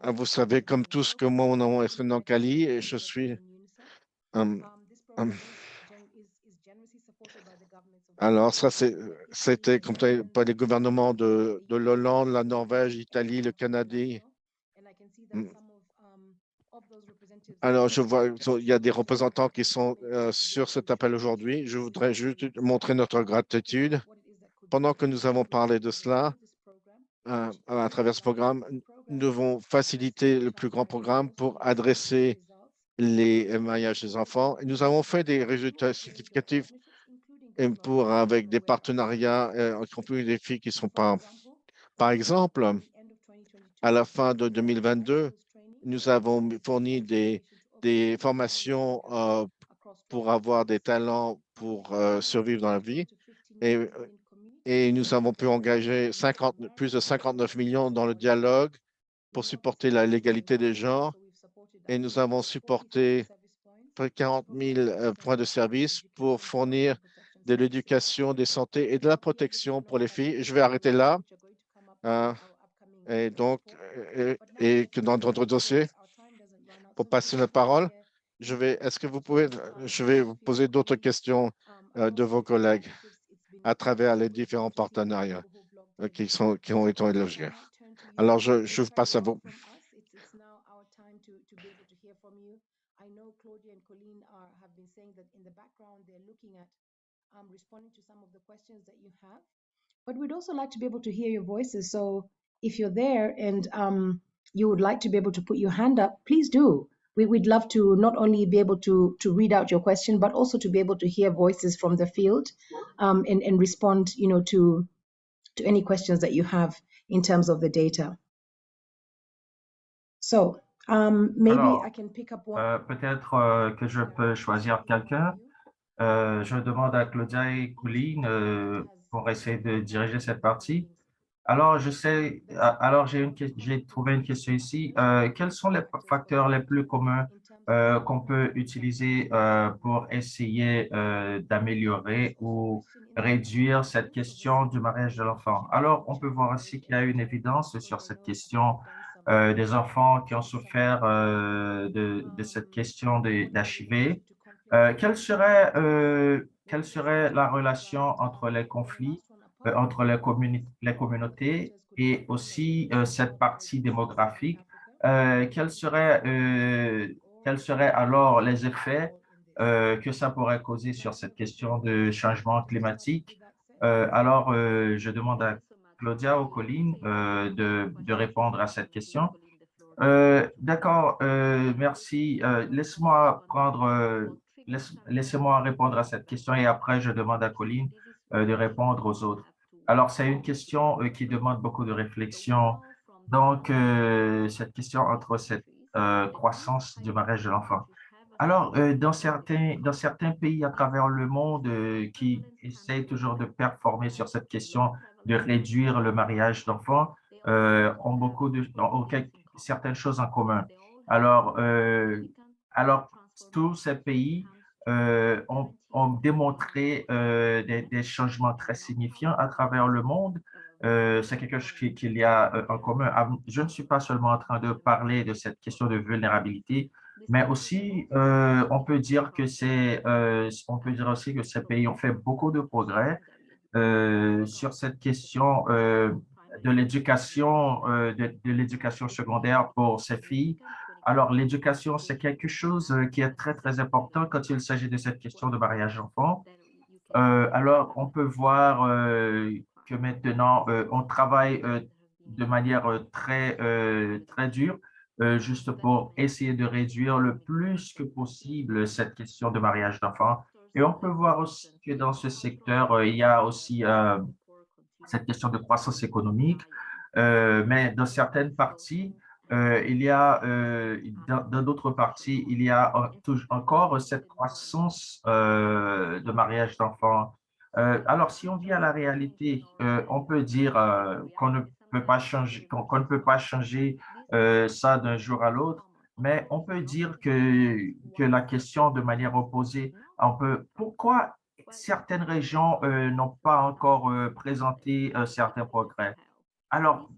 vous savez, comme tous que mon nom est Nankali et je suis alors, ça, c'était comme par les gouvernements de l'Hollande, la Norvège, l'Italie, le Canada. Alors, je vois il y a des représentants qui sont sur cet appel aujourd'hui. Je voudrais juste montrer notre gratitude. Pendant que nous avons parlé de cela, à travers ce programme, nous devons faciliter le plus grand programme pour adresser les mariages des enfants. Et nous avons fait des résultats significatifs avec des partenariats, y compris des filles qui ne sont pas. Par exemple, à la fin de 2022, nous avons fourni des formations pour avoir des talents pour survivre dans la vie. Et nous avons pu engager plus de 59 millions dans le dialogue pour supporter la légalité des genres. Et nous avons supporté 40 000 points de service pour fournir de l'éducation, des santé et de la protection pour les filles. Je vais arrêter là. Et donc, et que dans notre dossier, pour passer la parole, est-ce que vous pouvez, je vais vous poser d'autres questions de vos collègues à travers les différents partenariats qui ont été élogieux. Alors, je vous passe à vous. I know Claudia and Colleen have been saying that in the background, they're looking at responding to some of the questions that you have. But we'd also like to be able to hear your voices. So if you're there and you would like to be able to put your hand up, please do. We'd love to not only be able to read out your question, but also to be able to hear voices from the field and respond, to any questions that you have in terms of the data. So maybe I can pick up one. Peut-être que je peux choisir quelqu'un. Je demande à Claudia et Colleen pour essayer de diriger cette partie. Alors, j'ai trouvé une question ici. Quels sont les facteurs les plus communs qu'on peut utiliser pour essayer d'améliorer ou réduire cette question du mariage de l'enfant? Alors, on peut voir aussi qu'il y a une évidence sur cette question des enfants qui ont souffert de cette question d'HIV. Quelle serait la relation entre les conflits, entre les communautés et aussi cette partie démographique? Quelles seraient quels seraient alors les effets que ça pourrait causer sur cette question de changement climatique? Alors, je demande à Claudia ou Colline de répondre à cette question. D'accord, merci. Laissez-moi répondre à cette question et après, je demande à Colline de répondre aux autres. Alors, c'est une question qui demande beaucoup de réflexion. Donc, cette question entre cette croissance du mariage de l'enfant. Alors, dans certains pays à travers le monde qui essayent toujours de performer sur cette question de réduire le mariage d'enfants, ont certaines choses en commun. Alors, tous ces pays ont démontré des changements très signifiants à travers le monde. C'est quelque chose qu'il y a en commun. Je ne suis pas seulement en train de parler de cette question de vulnérabilité, mais aussi, on peut dire aussi que ces pays ont fait beaucoup de progrès sur cette question de l'éducation secondaire pour ces filles. Alors, l'éducation, c'est quelque chose qui est très, très important quand il s'agit de cette question de mariage d'enfants. Alors, on peut voir que maintenant, on travaille de manière très dure, juste pour essayer de réduire le plus que possible cette question de mariage d'enfants. Et on peut voir aussi que dans ce secteur, il y a aussi cette question de croissance économique, mais dans certaines parties, dans d'autres parties, il y a encore cette croissance de mariage d'enfants. Alors, si on vit à la réalité, on peut dire qu'on ne peut pas changer, qu'on ne peut pas changer ça d'un jour à l'autre, mais on peut dire que la question de manière opposée, pourquoi certaines régions n'ont pas encore présenté certains progrès? Alors,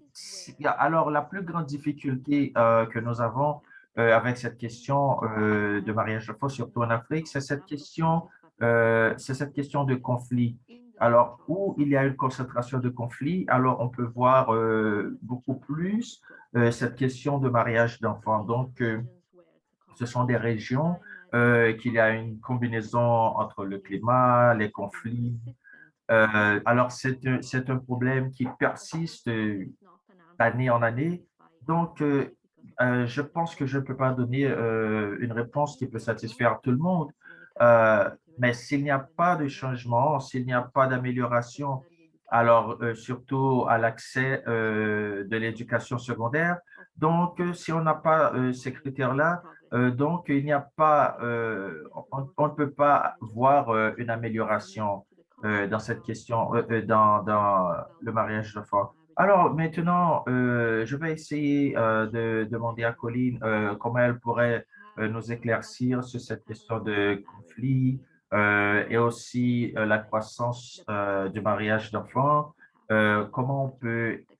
la plus grande difficulté que nous avons avec cette question de mariage de force, surtout en Afrique, c'est cette question de conflit. Alors, où il y a une concentration de conflits, alors on peut voir beaucoup plus cette question de mariage d'enfants. Donc, ce sont des régions qu'il y a une combinaison entre le climat, les conflits. Alors, c'est un problème qui persiste d'année en année. Donc, je pense que je ne peux pas donner une réponse qui peut satisfaire tout le monde. Mais s'il n'y a pas de changement, s'il n'y a pas d'amélioration, alors surtout à l'accès de l'éducation secondaire, donc si on n'a pas ces critères-là, donc il n'y a pas, on ne peut pas voir une amélioration dans cette question, dans le mariage d'enfants. Alors maintenant, je vais essayer de demander à Colline comment elle pourrait nous éclaircir sur cette question de conflit et aussi la croissance du mariage d'enfants. Comment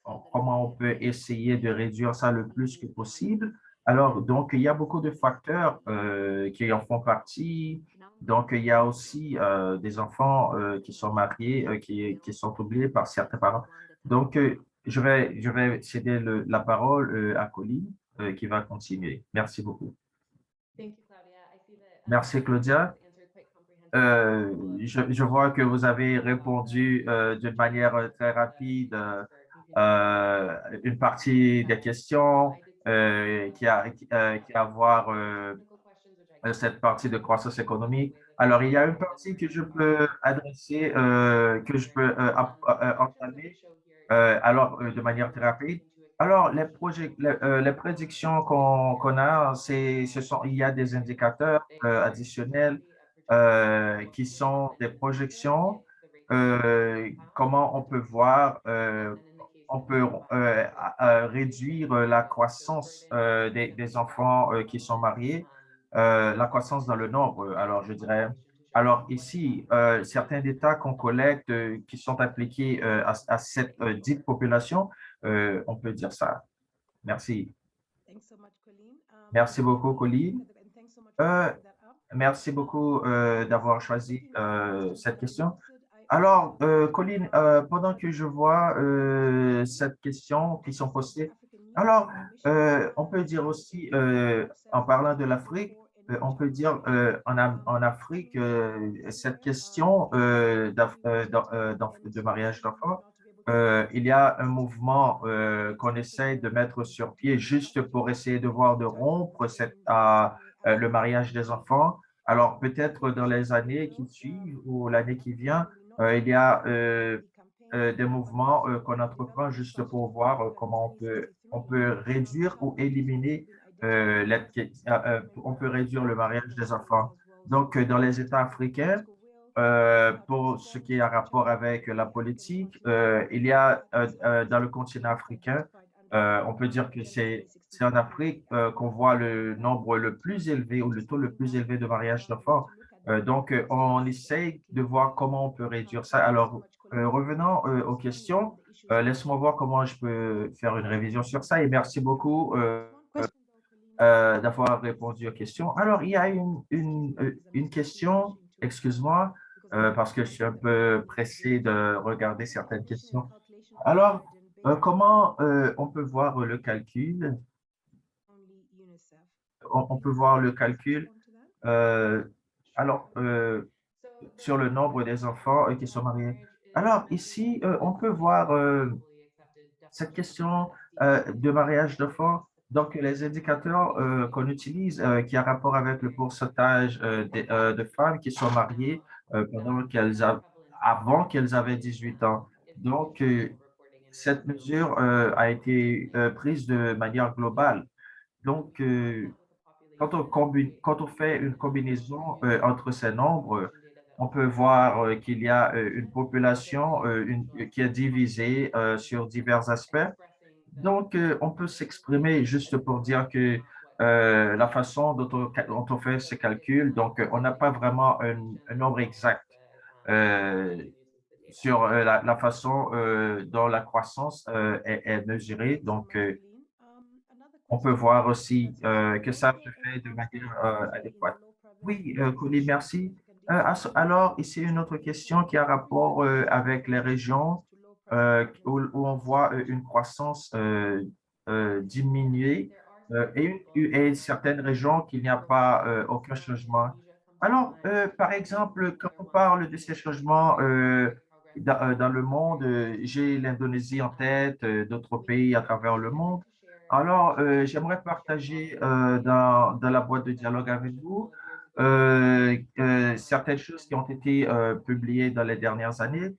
on peut essayer de réduire ça le plus que possible. Alors, donc, il y a beaucoup de facteurs qui en font partie. Donc, il y a aussi des enfants qui sont mariés, qui sont oubliés par certains parents. Donc, je vais céder la parole à Colline qui va continuer. Merci beaucoup. Merci, Claudia. Je vois que vous avez répondu d'une manière très rapide une partie des questions qui a à voir cette partie de croissance économique. Alors, il y a une partie que je peux adresser, que je peux entamer, de manière très rapide. Alors, les prédictions qu'on a, il y a des indicateurs additionnels qui sont des projections. Comment on peut voir, on peut réduire la croissance des enfants qui sont mariés, la croissance dans le nombre. Alors, je dirais, alors ici, certains data qu'on collecte qui sont appliqués à cette dite population, on peut dire ça. Merci. Merci beaucoup, Colline. Merci beaucoup d'avoir choisi cette question. Alors, Colline, pendant que je vois cette question qui sont postées, Alors, on peut dire aussi, en parlant de l'Afrique, on peut dire en Afrique, cette question de mariage d'enfants, il y a un mouvement qu'on essaie de mettre sur pied juste pour essayer de voir de rompre le mariage des enfants. Alors, peut-être dans les années qui suivent ou l'année qui vient, il y a des mouvements qu'on entreprend juste pour voir comment on peut réduire ou éliminer on peut réduire le mariage des enfants. Donc, dans les États africains, pour ce qui a rapport avec la politique, il y a dans le continent africain, on peut dire que c'est en Afrique qu'on voit le nombre le plus élevé ou le taux le plus élevé de mariage d'enfants. Donc, on essaye de voir comment on peut réduire ça. Alors, revenons aux questions. Laisse-moi voir comment je peux faire une révision sur ça et merci beaucoup d'avoir répondu aux questions. Alors, il y a une question, excuse-moi, parce que je suis un peu pressé de regarder certaines questions. Alors, comment on peut voir le calcul? On peut voir le calcul. euh, alors, sur le nombre des enfants qui sont mariés. Alors, ici, on peut voir cette question de mariage d'enfants. Donc, les indicateurs qu'on utilise, qui a rapport avec le pourcentage de femmes qui sont mariées avant qu'elles avaient 18 ans. Donc, cette mesure a été prise de manière globale. Donc, quand on fait une combinaison entre ces nombres, on peut voir qu'il y a une population qui est divisée sur divers aspects. Donc, on peut s'exprimer juste pour dire que la façon dont on fait ces calculs, donc on n'a pas vraiment un nombre exact euh, sur la façon dont la croissance est mesurée. Donc, on peut voir aussi que ça se fait de manière adéquate. Oui, Colin, merci. Alors, ici, une autre question qui a rapport avec les régions où on voit une croissance diminuer et certaines régions qu'il n'y a pas aucun changement. Alors, par exemple, quand on parle de ces changements dans le monde, j'ai l'Indonésie en tête, d'autres pays à travers le monde. Alors, j'aimerais partager dans la boîte de dialogue avec vous certaines choses qui ont été publiées dans les dernières années,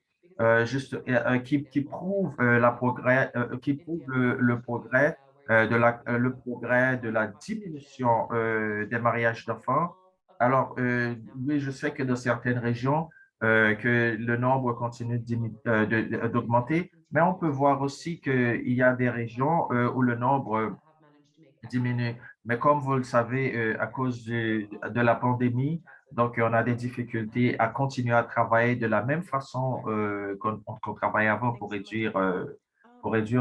qui prouvent qui prouvent le progrès le progrès de la diminution des mariages d'enfants. Alors, oui, je sais que dans certaines régions, que le nombre continue d'augmenter, mais on peut voir aussi qu'il y a des régions où le nombre diminue. Mais comme vous le savez, à cause de la pandémie, donc on a des difficultés à continuer à travailler de la même façon qu'on travaillait avant pour réduire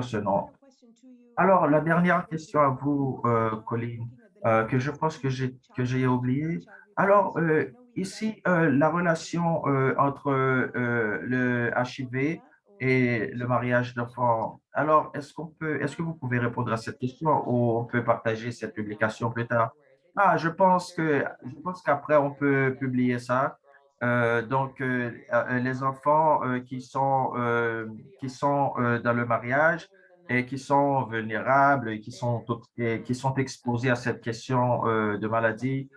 ce nombre. Alors, la dernière question à vous, Colline, que je pense que j'ai oublié. Alors, ici, la relation entre le HIV et le mariage d'enfants. Alors, est-ce que vous pouvez répondre à cette question ou on peut partager cette publication plus tard? Ah, je pense qu'après, on peut publier ça. Donc, les enfants qui sont dans le mariage, et qui sont vulnérables et qui sont exposés à cette question de maladie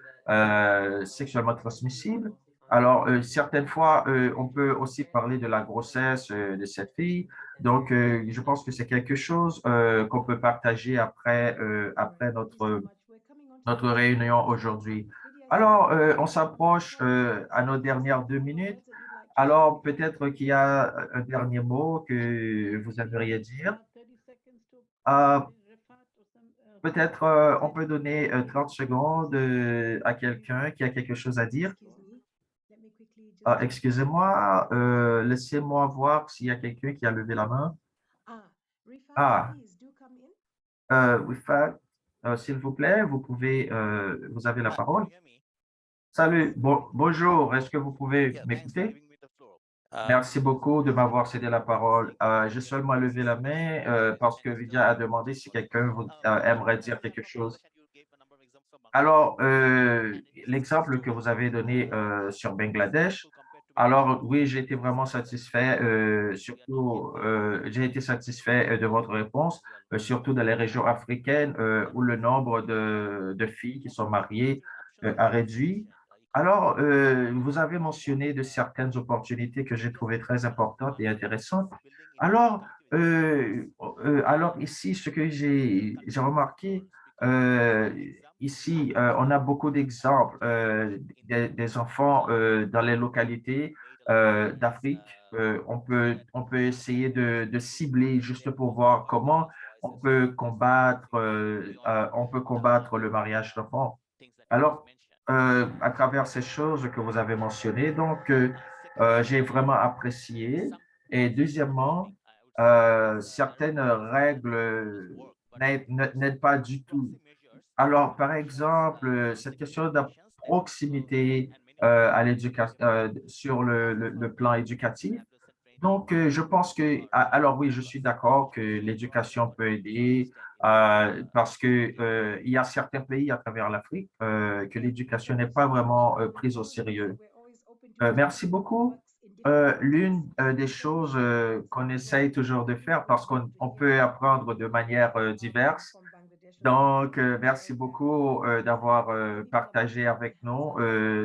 sexuellement transmissible. Alors, certaines fois, on peut aussi parler de la grossesse de cette fille. Donc, je pense que c'est quelque chose qu'on peut partager après notre réunion aujourd'hui. Alors, on s'approche à nos dernières 2 minutes. Alors, peut-être qu'il y a un dernier mot que vous aimeriez dire. Euh, Peut-être on peut donner 30 secondes à quelqu'un qui a quelque chose à dire. Excusez-moi, laissez-moi voir s'il y a quelqu'un qui a levé la main. Ah, Wifat, s'il vous plaît, vous avez la parole. Salut, bonjour, est-ce que vous pouvez m'écouter? Merci beaucoup de m'avoir cédé la parole. J'ai seulement levé la main parce que Vidya a demandé si quelqu'un aimerait dire quelque chose. Alors, l'exemple que vous avez donné sur Bangladesh, alors oui, j'ai été vraiment satisfait, surtout j'ai été satisfait de votre réponse, surtout dans les régions africaines où le nombre de filles qui sont mariées a réduit. Alors, vous avez mentionné de certaines opportunités que j'ai trouvées très importantes et intéressantes. Alors, alors ici, ce que j'ai remarqué, euh, ici, on a beaucoup d'exemples des enfants dans les localités d'Afrique. On peut essayer de cibler juste pour voir comment on peut combattre le mariage d'enfants. Alors, à travers ces choses que vous avez mentionnées, donc, j'ai vraiment apprécié. Et deuxièmement, certaines règles n'aident pas du tout. Alors, par exemple, cette question de proximité à l'éducation, sur le plan éducatif. Donc, je pense que, alors oui, je suis d'accord que l'éducation peut aider parce que il y a certains pays à travers l'Afrique que l'éducation n'est pas vraiment prise au sérieux. Merci beaucoup. L'une des choses qu'on essaye toujours de faire, parce qu'on peut apprendre de manière diverse, donc, merci beaucoup d'avoir partagé avec nous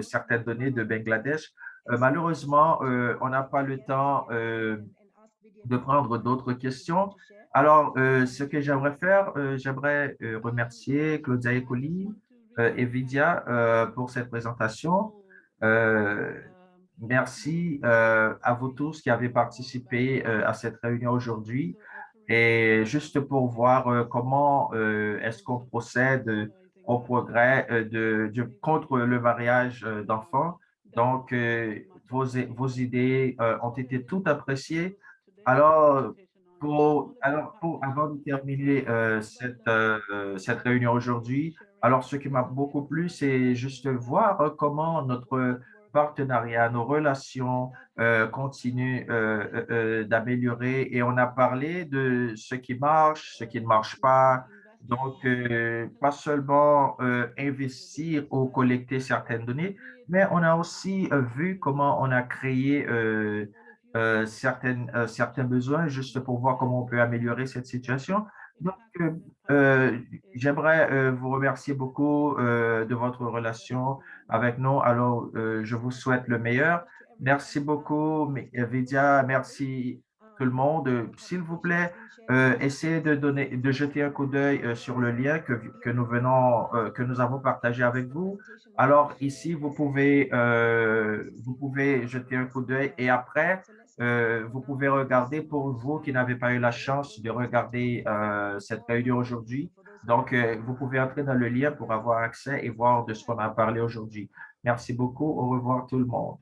certaines données de Bangladesh. Malheureusement, on n'a pas le temps de prendre d'autres questions. Alors, ce que j'aimerais faire, j'aimerais remercier Claudia Ecoli et Vidya pour cette présentation. Euh, Merci à vous tous qui avez participé à cette réunion aujourd'hui. Et juste pour voir comment est-ce qu'on procède au progrès contre le mariage d'enfants. Donc, vos idées ont été toutes appréciées. Alors, avant de terminer cette réunion aujourd'hui, alors ce qui m'a beaucoup plu, c'est juste voir comment notre partenariat, nos relations continuent d'améliorer et on a parlé de ce qui marche, ce qui ne marche pas. Donc, pas seulement investir ou collecter certaines données, mais on a aussi vu comment on a créé certains besoins juste pour voir comment on peut améliorer cette situation. Donc, euh, j'aimerais vous remercier beaucoup de votre relation avec nous. Alors, je vous souhaite le meilleur. Merci beaucoup, Vidya. Merci tout le monde. S'il vous plaît, essayez de jeter un coup d'œil sur le lien que nous avons partagé avec vous. Alors, ici, vous pouvez jeter un coup d'œil et après, vous pouvez regarder pour vous qui n'avez pas eu la chance de regarder cette réunion aujourd'hui. Donc, vous pouvez entrer dans le lien pour avoir accès et voir de ce qu'on a parlé aujourd'hui. Merci beaucoup. Au revoir tout le monde.